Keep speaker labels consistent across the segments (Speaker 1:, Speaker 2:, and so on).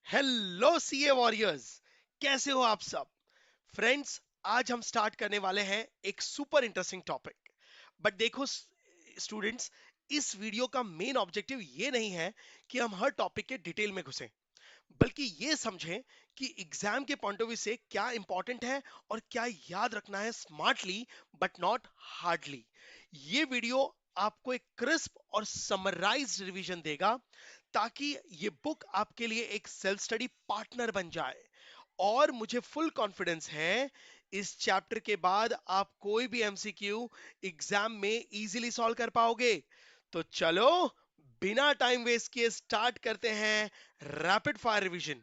Speaker 1: Hello CA warriors, कैसे हो आप सब? फ्रेंड्स, आज हम स्टार्ट करने वाले हैं एक सुपर इंटरेस्टिंग टॉपिक। बट देखो स्टूडेंट्स, इस वीडियो का मेन ऑब्जेक्टिव ये नहीं है कि हम हर टॉपिक के डिटेल में घुसें, बल्कि ये समझें कि एग्जाम के पॉइंट ऑफ व्यू से क्या इंपॉर्टेंट है और क्या याद रखना है स्मार्टली बट नॉट हार्डली। ये वीडियो आपको एक क्रिस्प और समराइज्ड रिवीजन देगा ताकि ये बुक आपके लिए एक सेल्फ स्टडी पार्टनर बन जाए। और मुझे फुल कॉन्फिडेंस है इस चैप्टर के बाद आप कोई भी एमसीक्यू एग्जाम में इजीली सॉल्व कर पाओगे। तो चलो, बिना टाइम वेस्ट किए स्टार्ट करते हैं रैपिड फायर रिवीजन।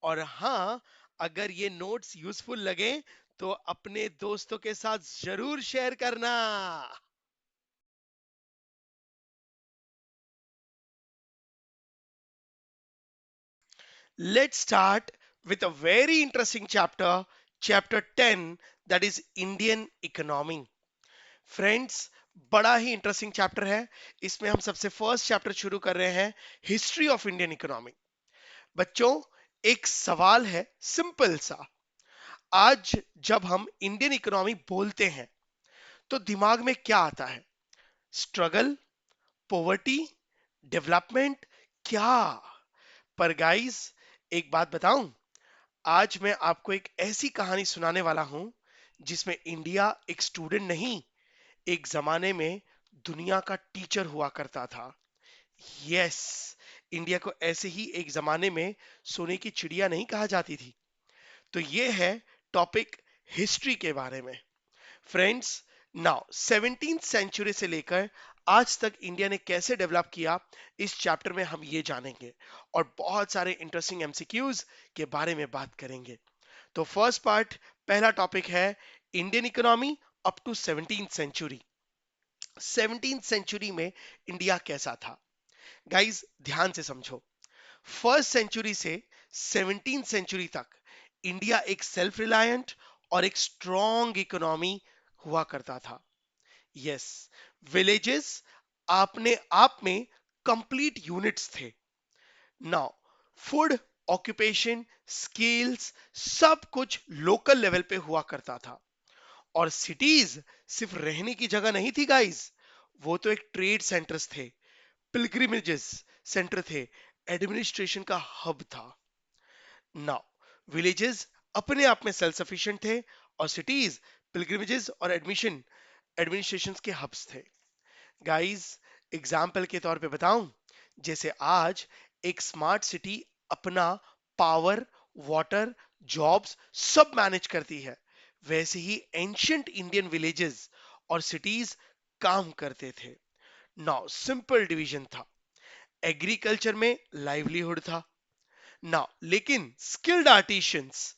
Speaker 1: और हाँ, अगर ये नोट्स यूजफुल लगे तो अपने दोस्तों के साथ जरूर शेयर करना। Let's start with a very interesting chapter, chapter 10, that is Indian economy. Friends, बड़ा ही इंटरेस्टिंग चैप्टर है। इसमें हम सबसे फर्स्ट चैप्टर शुरू कर रहे हैं, हिस्ट्री ऑफ इंडियन इकोनॉमी। बच्चों, एक सवाल है सिंपल सा। आज जब हम इंडियन इकोनॉमी बोलते हैं तो दिमाग में क्या आता है? स्ट्रगल, पॉवर्टी, डेवलपमेंट, क्या? पर गाइस, एक बात बताऊं, आज मैं आपको एक ऐसी कहानी सुनाने वाला हूं जिसमें इंडिया एक स्टूडेंट नहीं, एक जमाने में दुनिया का टीचर हुआ करता था। यस, इंडिया को ऐसे ही एक जमाने में सोने की चिड़िया नहीं कहा जाती थी। तो ये है टॉपिक, हिस्ट्री के बारे में। फ्रेंड्स, नाउ 17th सेंचुरी से लेकर आज तक इंडिया ने कैसे डेवलप किया, इस चैप्टर में हम ये जानेंगे और बहुत सारे इंटरेस्टिंग एमसीक्यूज के बारे में बात करेंगे। तो फर्स्ट पार्ट, पहला टॉपिक है Indian economy up to 17th century. 17th century में इंडिया कैसा था? गाइस, ध्यान से समझो। फर्स्ट सेंचुरी से 17th सेंचुरी तक इंडिया एक सेल्फ रिलायंट और एक स्ट्रॉन्ग इकोनॉमी हुआ करता था। यस, विलेजेस अपने आप में कंप्लीट यूनिट्स थे। नाउ, फूड, ऑक्यूपेशन, स्किल्स, सब कुछ लोकल लेवल पे हुआ करता था। और सिटीज सिर्फ रहने की जगह नहीं थी गाइस, वो तो एक ट्रेड सेंटर्स थे, पिलग्रिमेजेस सेंटर थे, एडमिनिस्ट्रेशन का हब था। नाउ, विलेजेस अपने आप में सेल्फ सफिशिएंट थे और सिटीज पिलग्रिमेजेस और एडमिनिस्ट्रेशन के हब्स थे। गाइस, एग्जाम्पल के तौर पे बताऊं, जैसे आज एक स्मार्ट सिटी अपना पावर, वाटर, जॉब्स सब मैनेज करती है, वैसे ही एंशियंट इंडियन विलेजेस और सिटीज काम करते थे। नाउ, सिंपल डिवीजन था, एग्रीकल्चर में लाइवलीहुड था। नाउ लेकिन स्किल्ड आर्टिशियंस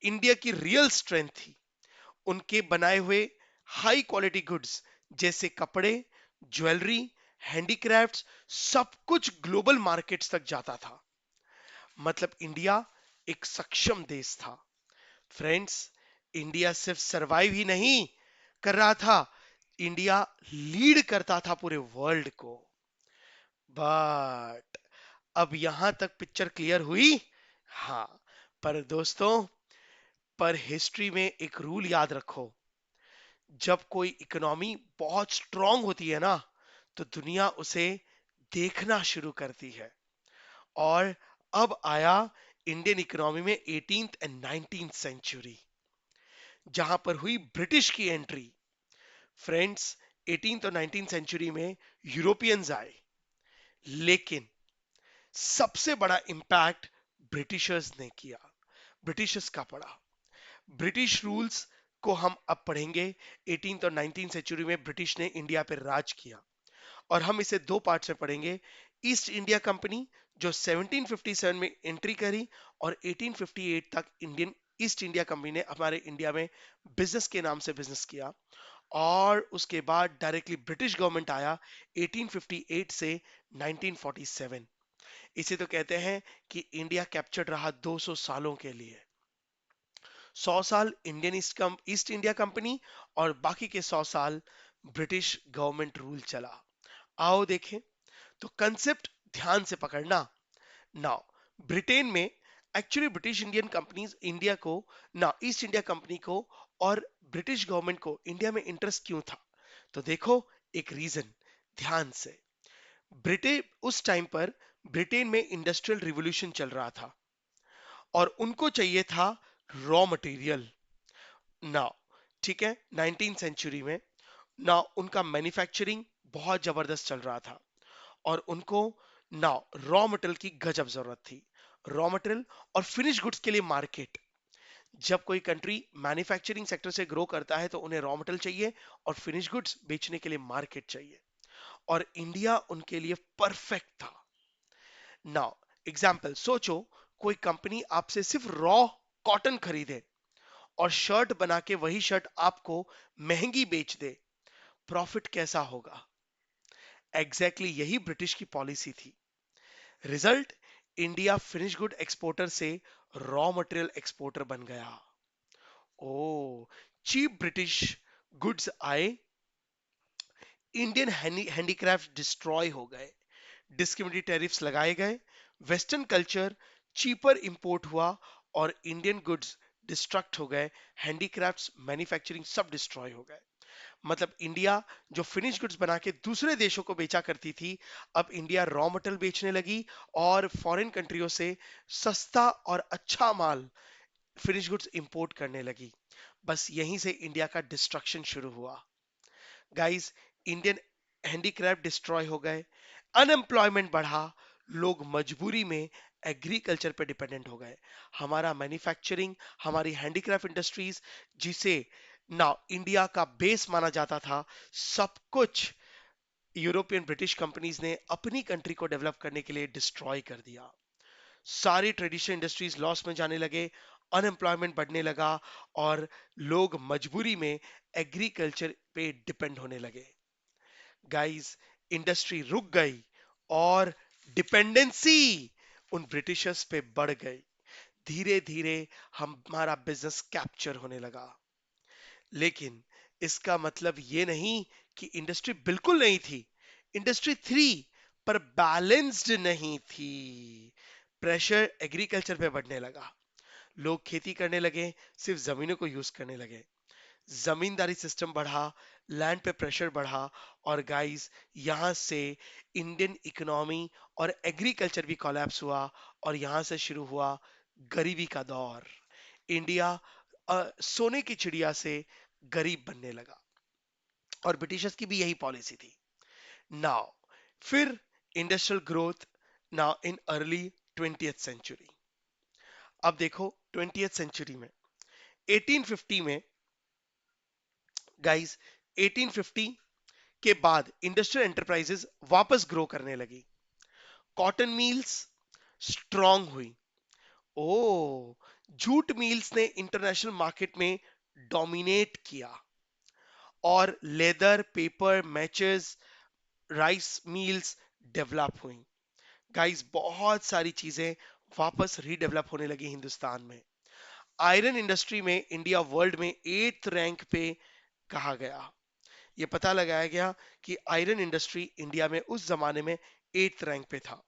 Speaker 1: इंडिया की रियल स्ट्रेंथ थी। उनके बनाए हुए हाई क्वालिटी गुड्स जैसे कपड़े, ज्वेलरी, हैंडीक्राफ्ट्स, सब कुछ ग्लोबल मार्केट्स तक जाता था। मतलब इंडिया एक सक्षम देश था। फ्रेंड्स, इंडिया सिर्फ सरवाइव ही नहीं कर रहा था, इंडिया लीड करता था पूरे वर्ल्ड को। बट अब यहां तक पिक्चर क्लियर हुई? हाँ, पर दोस्तों, पर हिस्ट्री में एक रूल याद रखो, जब कोई इकोनॉमी बहुत स्ट्रांग होती है ना, तो दुनिया उसे देखना शुरू करती है। और अब आया इंडियन इकोनॉमी में 18th एंड 19th सेंचुरी, जहां पर हुई ब्रिटिश की एंट्री। फ्रेंड्स, 18th और 19th सेंचुरी में यूरोपियंस आए, लेकिन सबसे बड़ा इंपैक्ट ब्रिटिशर्स ने किया, ब्रिटिशर्स का पड़ा। ब्रिटिश रूल्स को हम अब पढ़ेंगे। 18th और 19th सेंचुरी में ब्रिटिश ने इंडिया पर राज किया और हम इसे दो पार्ट्स में पढ़ेंगे। ईस्ट इंडिया कंपनी जो 1757 में एंट्री करी और 1858 तक इंडियन ईस्ट इंडिया कंपनी ने हमारे इंडिया में बिजनेस के नाम से बिजनेस किया। और उसके बाद डायरेक्टली ब्रिटिश गवर्नमेंट आया 1858 से 1947। इसे तो कहते हैं कि इंडिया कैप्चर्ड रहा 200 सालों के लिए। 100 साल इंडियन ईस्ट इंडिया कंपनी और बाकी के 100 साल ब्रिटिश गवर्नमेंट रूल चला। आओ देखें। तो कंसेप्ट ध्यान से पकड़ना। नाउ, ब्रिटेन में actually British Indian companies India को ना ईस्ट इंडिया कंपनी को और ब्रिटिश गवर्नमेंट को इंडिया में इंटरेस्ट क्यों था? तो देखो, एक रीजन, ध्यान से। ब्रिटेन उस टाइम पर ब्रिटेन में इंडस्ट्रियल रिवॉल्यूशन चल रहा था और उनको चाहिए था रॉ मटेरियल। नाउ, ठीक है, 19th सेंचुरी में ना उनका मैन्युफैक्चरिंग बहुत जबरदस्त चल रहा था और उनको ना रॉ मटेरियल की गजब जरूरत थी। रॉ मटेरियल और फिनिश गुड्स के लिए मार्केट। जब कोई कंट्री मैन्युफैक्चरिंग सेक्टर से ग्रो करता है तो उन्हें रॉ मटेरियल चाहिए और फिनिश गुड्स बेचने के लिए मार्केट चाहिए, और इंडिया उनके लिए परफेक्ट था। नाउ एग्जाम्पल सोचो, कोई कंपनी आपसे सिर्फ रॉ कॉटन खरीदे और शर्ट बना के वही शर्ट आपको महंगी बेच दे, प्रॉफिट कैसा होगा? एग्जैक्टली exactly यही ब्रिटिश की पॉलिसी थी। Result, India finish good exporter से रॉ मटेरियल एक्सपोर्टर बन गया। ओ, चीप ब्रिटिश गुड्स आए, इंडियन हैंडीक्राफ्ट डिस्ट्रॉय हो गए, डिस्क्रिमिनेटरी टैरिफ्स लगाए गए, वेस्टर्न कल्चर चीपर इंपोर्ट हुआ और इंडियन गुड्स डिस्ट्रक्ट हो गए, हैंडीक्राफ्ट्स मैन्युफैक्चरिंग सब डिस्ट्रॉय हो गए। मतलब इंडिया जो फिनिश गुड्स बना के दूसरे देशों को बेचा करती थी, अब इंडिया रॉ मटेरियल बेचने लगी और फॉरेन कंट्रियों से सस्ता और अच्छा माल फिनिश गुड्स इंपोर्ट करने लगी। बस यहीं से इंडिया का डिस्ट्रक्शन शुरू हुआ। गाइस, इंडियन हैंडीक्राफ्ट डिस्ट्रॉय हो गए, अनएम्प्लॉयमेंट बढ़ा, लोग मजबूरी में एग्रीकल्चर पे डिपेंडेंट हो गए। हमारा मैन्युफैक्चरिंग, हमारी हैंडीक्राफ्ट इंडस्ट्रीज, जिसे ना इंडिया का बेस माना जाता था, सब कुछ यूरोपियन ब्रिटिश कंपनीज ने अपनी कंट्री को डेवलप करने के लिए डिस्ट्रॉय कर दिया। सारी ट्रेडिशनल इंडस्ट्रीज लॉस में जाने लगे, अनएम्प्लॉयमेंट बढ़ने लगा और लोग मजबूरी में एग्रीकल्चर पे डिपेंड होने लगे। गाइस, इंडस्ट्री रुक गई और डिपेंडेंसी उन ब्रिटिशर्स पे बढ़ गई। धीरे धीरे हमारा बिजनेस कैप्चर होने लगा। लेकिन इसका मतलब ये नहीं कि इंडस्ट्री बिल्कुल नहीं थी। इंडस्ट्री थी, पर बैलेंस्ड नहीं थी। प्रेशर एग्रीकल्चर पे बढ़ने लगा, लोग खेती करने लगे, सिर्फ जमीनों को यूज करने लगे, जमींदारी सिस्टम बढ़ा, लैंड पे प्रेशर बढ़ा, और गाइस, यहां से इंडियन इकोनॉमी और एग्रीकल्चर भी कोलैप्स हुआ और यहां से शुरू हुआ गरीबी का दौर। इंडिया सोने की चिड़िया से गरीब बनने लगा और ब्रिटिशर्स की भी यही पॉलिसी थी। नाउ, फिर industrial growth, now in early 20th century. अब देखो 20th सेंचुरी में 1850 में, गाइस, 1850 के बाद इंडस्ट्रियल एंटरप्राइजेस वापस ग्रो करने लगी, कॉटन मिल्स स्ट्रांग हुई। ओ, जूट मिल्स ने इंटरनेशनल मार्केट में डोमिनेट किया और leather, paper, matches, rice mills develop हुई। गाइस, बहुत सारी चीजें वापस रीडेवलप होने लगी हिंदुस्तान में। आयरन इंडस्ट्री में इंडिया वर्ल्ड में 8th रैंक पे कहा गया। ये पता लगाया गया कि आयरन इंडस्ट्री इंडिया में उस जमाने में 8th रैंक पे था।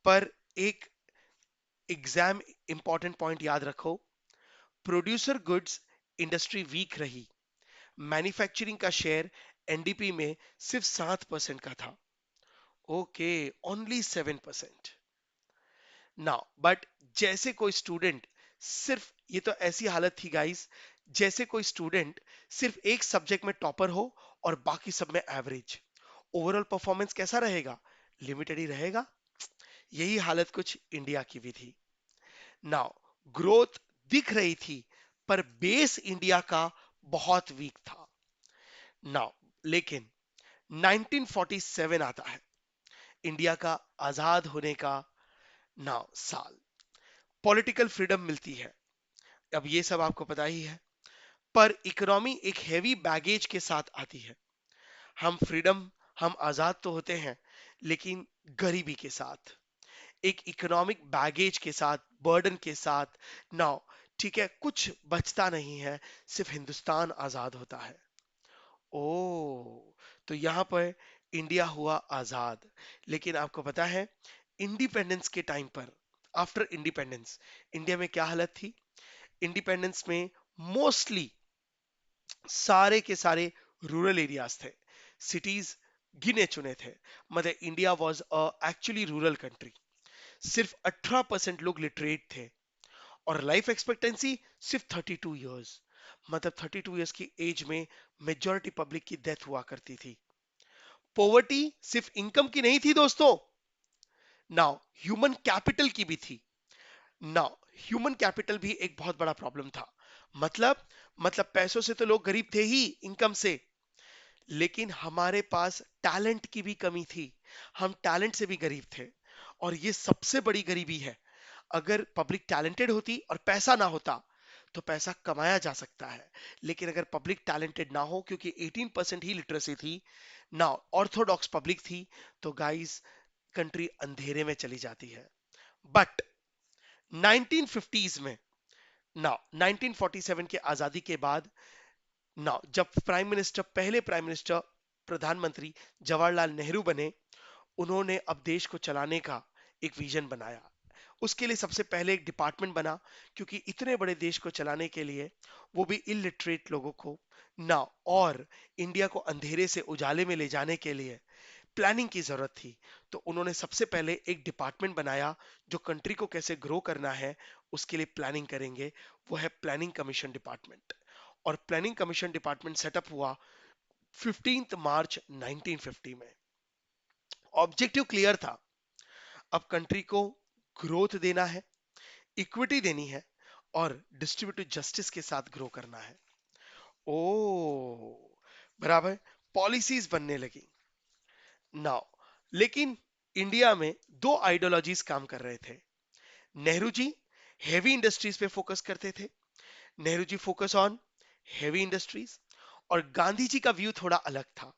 Speaker 1: पर एक एग्जाम इंपॉर्टेंट पॉइंट याद रखो, प्रोड्यूसर गुड्स इंडस्ट्री वीक रही, मैन्युफैक्चरिंग का शेयर एनडीपी में सिर्फ 7% का था। Okay, only 7%। नाउ बट जैसे कोई स्टूडेंट सिर्फ, ये तो ऐसी हालत थी गाइस, जैसे कोई स्टूडेंट सिर्फ एक सब्जेक्ट में टॉपर हो और बाकी सब में एवरेज, ओवरऑल परफॉर्मेंस कैसा रहेगा? लिमिटेड ही रहेगा। यही हालत कुछ इंडिया की भी थी। नाउ, ग्रोथ दिख रही थी, पर बेस इंडिया का बहुत वीक था। नाउ लेकिन 1947 आता है, इंडिया का आजाद होने का नाउ साल। पॉलिटिकल फ्रीडम मिलती है, अब ये सब आपको पता ही है। पर इकोनॉमी एक हेवी बैगेज के साथ आती है। हम फ्रीडम, हम आजाद तो होते हैं, लेकिन गरीबी के साथ, एक इकोनॉमिक बैगेज के साथ, बर्डन के साथ। नाउ, ठीक है, कुछ बचता नहीं है, सिर्फ हिंदुस्तान आजाद होता है। ओ, तो यहां पर इंडिया हुआ आजाद। लेकिन आपको पता है, इंडिपेंडेंस के टाइम पर आफ्टर इंडिपेंडेंस इंडिया में क्या हालत थी? इंडिपेंडेंस में मोस्टली सारे के सारे रूरल एरियाज थे, सिटीज गिने चुने थे। मतलब India was a actually rural country. सिर्फ 18% लोग लिटरेट थे और लाइफ एक्सपेक्टेंसी सिर्फ 32 इयर्स। मतलब 32 इयर्स की एज में मेजॉरिटी पब्लिक की डेथ हुआ करती थी। पॉवर्टी सिर्फ इनकम की नहीं थी दोस्तों, नाउ ह्यूमन कैपिटल की भी थी। नाउ ह्यूमन कैपिटल भी एक बहुत बड़ा प्रॉब्लम था। मतलब पैसों से तो लोग गरीब थे ही, इनकम से, लेकिन हमारे पास टैलेंट की भी कमी थी। हम टैलेंट से भी गरीब थे और ये सबसे बड़ी गरीबी है। अगर पब्लिक टैलेंटेड होती और पैसा ना होता तो पैसा कमाया जा सकता है, लेकिन अगर पब्लिक टैलेंटेड ना हो, क्योंकि 18% ही लिटरेसी थी ना, ऑर्थोडॉक्स पब्लिक थी, तो गाइस कंट्री अंधेरे में चली जाती है। बट 1950s में, ना 1947 के आजादी के बाद, ना जब पहले प्राइम मिनिस्टर प्रधानमंत्री जवाहरलाल नेहरू बने, उन्होंने अब देश को चलाने का एक विजन बनाया। उसके लिए सबसे पहले एक डिपार्टमेंट बना, क्योंकि इतने बड़े देश को चलाने के लिए, वो भी इलिटरेट लोगों को ना, और इंडिया को अंधेरे से उजाले में ले जाने के लिए प्लानिंग की जरूरत थी। तो उन्होंने सबसे पहले एक डिपार्टमेंट बनाया जो कंट्री को कैसे ग्रो करना है उसके लिए प्लानिंग करेंगे। वो है प्लानिंग कमीशन डिपार्टमेंट। और प्लानिंग कमीशन डिपार्टमेंट सेटअप हुआ 15 मार्च 1950 में। ऑब्जेक्टिव क्लियर था, अब कंट्री को ग्रोथ देना है, इक्विटी देनी है और डिस्ट्रीब्यूटिव जस्टिस के साथ ग्रो करना है। ओ, बराबर। पॉलिसीज बनने लगी नाउ। लेकिन इंडिया में दो आइडियोलॉजीज काम कर रहे थे। नेहरू जी हेवी इंडस्ट्रीज पे फोकस करते थे, Nehru ji focus on heavy industries, और गांधी जी का व्यू थोड़ा अलग था।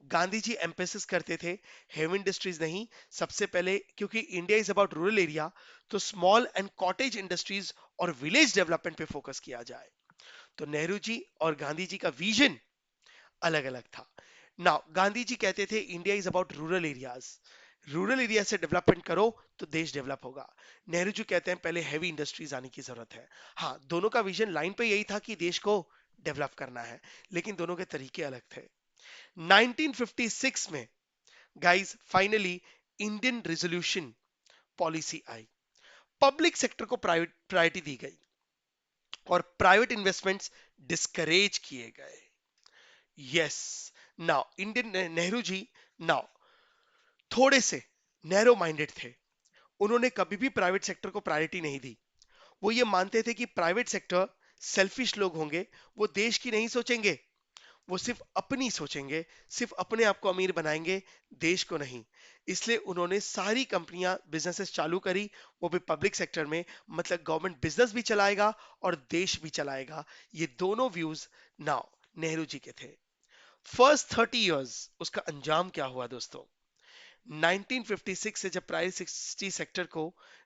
Speaker 1: गांधी जी एम्फेसिस करते थे हेवी इंडस्ट्रीज नहीं, सबसे पहले क्योंकि India is about rural area, तो स्मॉल एंड कॉटेज इंडस्ट्रीज और विलेज डेवलपमेंट पे फोकस किया जाए। तो नेहरू जी और गांधी जी का विजन अलग अलग था। नाउ गांधी जी कहते थे India is about rural areas, rural area से डेवलपमेंट करो तो देश डेवलप होगा। नेहरू जी कहते हैं पहले हैवी इंडस्ट्रीज आने की जरूरत है। हाँ, दोनों का विजन लाइन पे यही था कि देश को डेवलप करना है, लेकिन दोनों के तरीके अलग थे। 1956 में guys finally Indian resolution policy आई, पब्लिक सेक्टर को प्राइवेट प्रायोरिटी दी गई और प्राइवेट इन्वेस्टमेंट्स डिस्करेज किए गए। Yes, now Indian Nehru ji now थोड़े से नैरो माइंडेड थे। उन्होंने कभी भी प्राइवेट सेक्टर को प्रायोरिटी नहीं दी। वो ये मानते थे कि प्राइवेट सेक्टर सेल्फिश लोग होंगे, वो देश की नहीं सोचेंगे, वो सिर्फ अपनी सोचेंगे, सिर्फ अपने आप को अमीर बनाएंगे, देश को नहीं। इसलिए उन्होंने सारी कंपनियां बिजनेसेस चालू करी, वो भी पब्लिक सेक्टर में। मतलब गवर्नमेंट बिजनेस भी चलाएगा और देश भी चलाएगा। ये दोनों व्यूज नाउ नेहरू जी के थे। फर्स्ट 30 इयर्स उसका अंजाम क्या हुआ दोस्तों? 1956 से जब प्राइवेट सिक्सटी सेक्टर को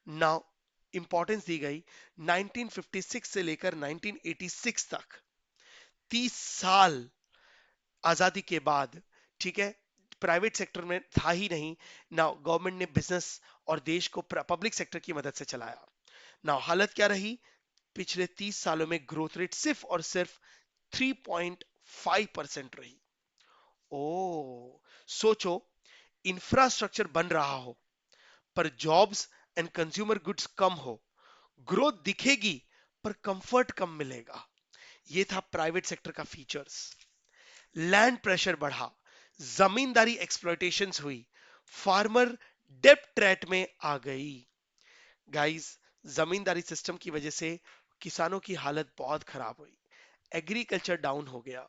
Speaker 1: नाउ इंपॉर्टेंस दी गई, 1956 से लेकर 1986 तक 30 साल आजादी के बाद, ठीक है, प्राइवेट सेक्टर में था ही नहीं ना, गवर्नमेंट ने बिजनेस और देश को पब्लिक सेक्टर की मदद से चलाया। ना हालत क्या रही? पिछले 30 सालों में ग्रोथ रेट सिर्फ और सिर्फ 3.5% रही। ओ, सोचो, इंफ्रास्ट्रक्चर बन रहा हो पर जॉब्स एंड कंज्यूमर गुड्स कम हो, ग्रोथ दिखेगी पर कंफर्ट कम मिलेगा। ये था प्राइवेट सेक्टर का फीचर्स। लैंड प्रेशर बढ़ा, जमींदारी एक्सप्लॉयटेशंस हुई, फार्मर डेप्ट ट्रैप में आ गई। गाइस, जमींदारी सिस्टम की वजह से किसानों की हालत बहुत खराब हुई, एग्रीकल्चर डाउन हो गया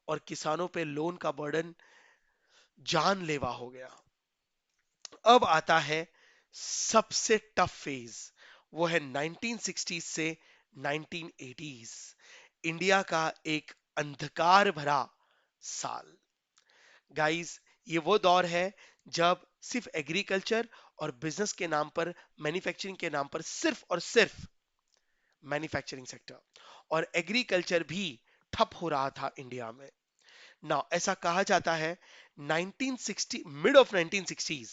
Speaker 1: और किसानों पे लोन का बर्डन जानलेवा हो गया। अब आता है सबसे टफ फेज, वो है 1960s से 1980s, इंडिया का एक अंधकार भरा साल। गाइस, ये वो दौर है जब सिर्फ एग्रीकल्चर और बिजनेस के नाम पर, मैन्युफैक्चरिंग के नाम पर, सिर्फ और सिर्फ मैन्युफैक्चरिंग सेक्टर और एग्रीकल्चर भी ठप हो रहा था इंडिया में। ना ऐसा कहा जाता है 1960 मिड ऑफ 1960s,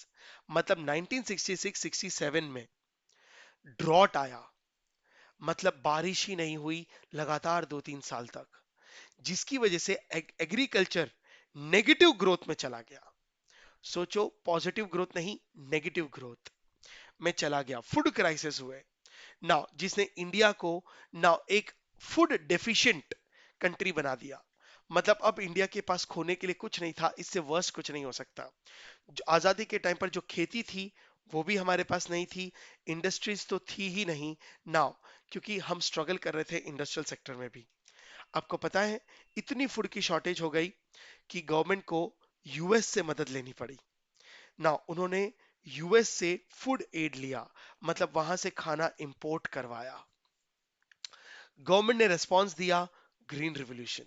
Speaker 1: मतलब 1966-67 में ड्रॉट आया, मतलब बारिश ही नहीं हुई लगातार 2-3 साल तक, जिसकी वजह से एग्रीकल्चर नेगेटिव ग्रोथ में चला गया। सोचो, पॉजिटिव ग्रोथ नहीं, नेगेटिव ग्रोथ में चला गया। फूड क्राइसिस हुए नाउ, जिसने इंडिया को नाउ एक फूड डेफिशिएंट कंट्री बना दिया। मतलब अब इंडिया के पास खोने के लिए कुछ नहीं था, इससे वर्स्ट कुछ नहीं हो सकता। आजादी के टाइम पर जो खेती थी वो भी हमारे पास नहीं थी, इंडस्ट्रीज तो थी ही नहीं नाउ, क्योंकि हम स्ट्रगल कर रहे थे इंडस्ट्रियल सेक्टर में भी। आपको पता है, इतनी फूड की शॉर्टेज हो गई कि गवर्नमेंट को यूएस से मदद लेनी पड़ी ना। उन्होंने यूएस से फूड एड लिया, मतलब वहां से खाना इंपोर्ट करवाया। गवर्नमेंट ने रेस्पॉन्स दिया, ग्रीन रिवॉल्यूशन।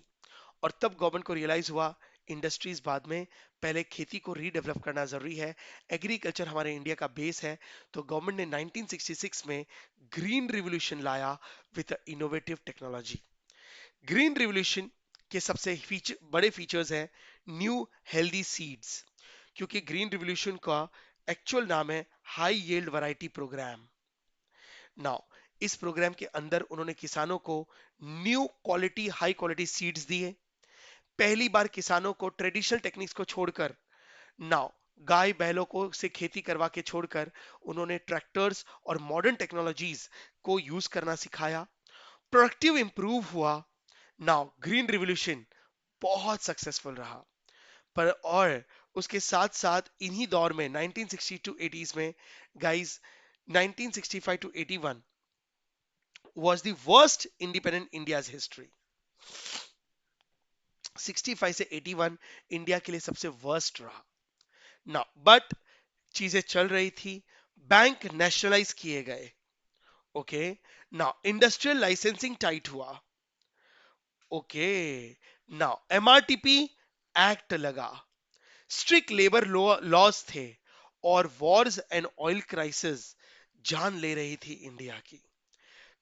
Speaker 1: और तब गवर्नमेंट को रियलाइज हुआ, इंडस्ट्रीज बाद में, पहले खेती को रीडेवलप करना जरूरी है। एग्रीकल्चर हमारे इंडिया का बेस है। तो गवर्नमेंट ने 1966 में ग्रीन रिवॉल्यूशन लाया with innovative technology. Green revolution के सबसे बड़े फीचर्स हैं न्यू हेल्दी सीड्स, क्योंकि ग्रीन रिवॉल्यूशन का एक्चुअल नाम है high yield variety programme. Now, इस प्रोग्राम के अंदर उन्होंने किसानों को new quality high quality seeds दिए। पहली बार किसानों को ट्रेडिशनल टेक्निक्स को छोड़कर, नाउ गाय बैलों को से खेती करवा के छोड़कर, उन्होंने ट्रैक्टर्स और मॉडर्न टेक्नोलॉजीज को यूज करना सिखाया। प्रोडक्टिव इंप्रूव हुआ। नाउ ग्रीन रिवॉल्यूशन बहुत सक्सेसफुल रहा। पर और उसके साथ साथ इन्हीं दौर में 1960 टू 80s में, guys, 1965 to 81 was the worst independent India's history। 65 से 81 इंडिया के लिए सबसे वर्स्ट रहा ना। बट चीजें चल रही थी, बैंक नेशनलाइज किए गए। ओके, ना इंडस्ट्रियल लाइसेंसिंग टाइट हुआ। ओके, ना एमआरटीपी एक्ट लगा, स्ट्रिक्ट लेबर लॉज थे, और वॉर्स एंड ऑयल क्राइसिस जान ले रही थी इंडिया की।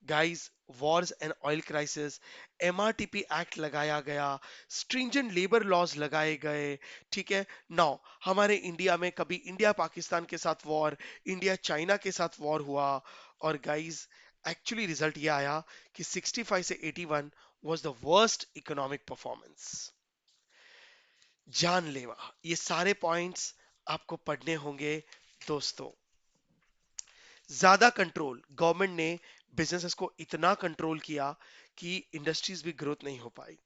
Speaker 1: Guys, Wars and oil crisis, MRTP act लगाया गया, स्ट्रिंजेंट लेबर लॉज लगाए गए। ठीक है, नाउ हमारे इंडिया में कभी इंडिया पाकिस्तान के साथ वॉर, इंडिया चाइना के साथ वॉर हुआ। और गाइस, एक्चुअली रिजल्ट ये आया कि 65 से 81 was the worst economic performance. जानलेवा, ये सारे पॉइंट्स आपको पढ़ने होंगे दोस्तों। ज्यादा कंट्रोल, गवर्नमेंट ने बिजनेसेस को इतना कंट्रोल किया कि इंडस्ट्रीज भी ग्रोथ नहीं हो पाई।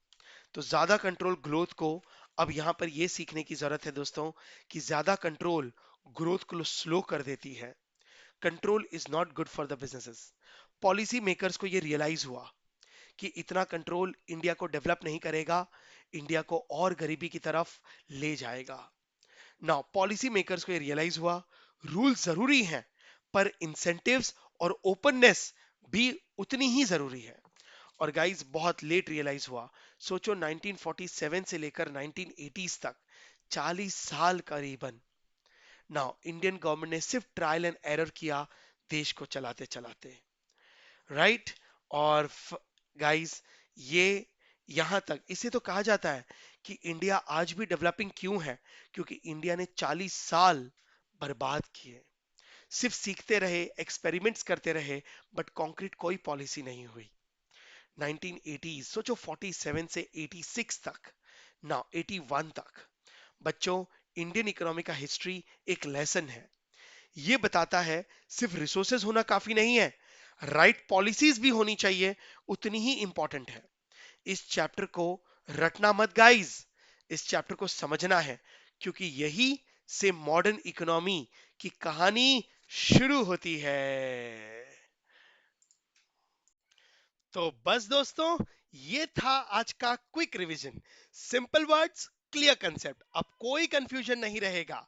Speaker 1: तो ज्यादा कंट्रोल ग्रोथ को, अब यहां पर यह सीखने की जरूरत है दोस्तों कि ज्यादा कंट्रोल ग्रोथ को स्लो कर देती है। Control is not good for the businesses. Policy makers को यह रियलाइज हुआ कि इतना कंट्रोल इंडिया को डेवलप नहीं करेगा, इंडिया को और गरीबी की तरफ ले जाएगा। नाउ पॉलिसी मेकर्स को ये रियलाइज हुआ, रूल जरूरी हैं, पर इंसेंटिव्स और ओपननेस भी उतनी ही जरूरी है। और गाइस, बहुत लेट रियलाइज हुआ। सोचो, 1947 से लेकर 1980s तक 40 साल करीबन, नाउ इंडियन गवर्नमेंट ने सिर्फ ट्रायल एंड एरर किया देश को चलाते चलाते, राइट। और गाइस, ये यहां तक, इसे तो कहा जाता है कि इंडिया आज भी डेवलपिंग क्यों है, क्योंकि इंडिया ने 40 साल बर्बाद किए, सिर्फ सीखते रहे, एक्सपेरिमेंट्स करते रहे, बट कॉन्क्रीट कोई पॉलिसी नहीं हुई। 1980 सोचो, 47 से 86 तक, ना 81 तक। बच्चों, इंडियन इकोनॉमी का हिस्ट्री एक लेसन है। ये बताता है सिर्फ रिसोर्सेज होना काफी नहीं है, राइट पॉलिसीज भी होनी चाहिए, उतनी ही इंपॉर्टेंट है। इस चैप्टर को रटना मत गाइस, इस चैप्टर को समझना है, क्योंकि यही से मॉडर्न इकोनॉमी की कहानी शुरू होती है। तो बस दोस्तों, ये था आज का quick revision. Simple words, clear concept, अब कोई कंफ्यूजन नहीं रहेगा।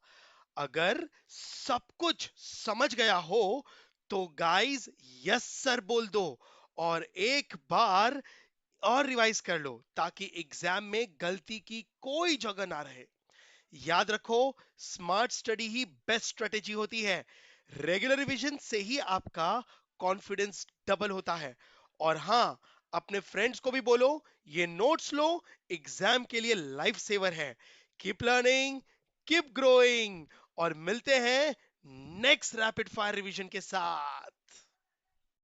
Speaker 1: अगर सब कुछ समझ गया हो तो गाइस यस सर बोल दो, और एक बार और रिवाइज कर लो, ताकि एग्जाम में गलती की कोई जगह ना रहे। याद रखो, स्मार्ट स्टडी ही बेस्ट स्ट्रेटेजी होती है। रेगुलर रिवीजन से ही आपका कॉन्फिडेंस डबल होता है। और हाँ, अपने फ्रेंड्स को भी बोलो, ये नोट्स लो, एग्जाम के लिए लाइफ सेवर है। कीप लर्निंग, कीप ग्रोइंग, और मिलते हैं नेक्स्ट रैपिड फायर रिवीजन के साथ।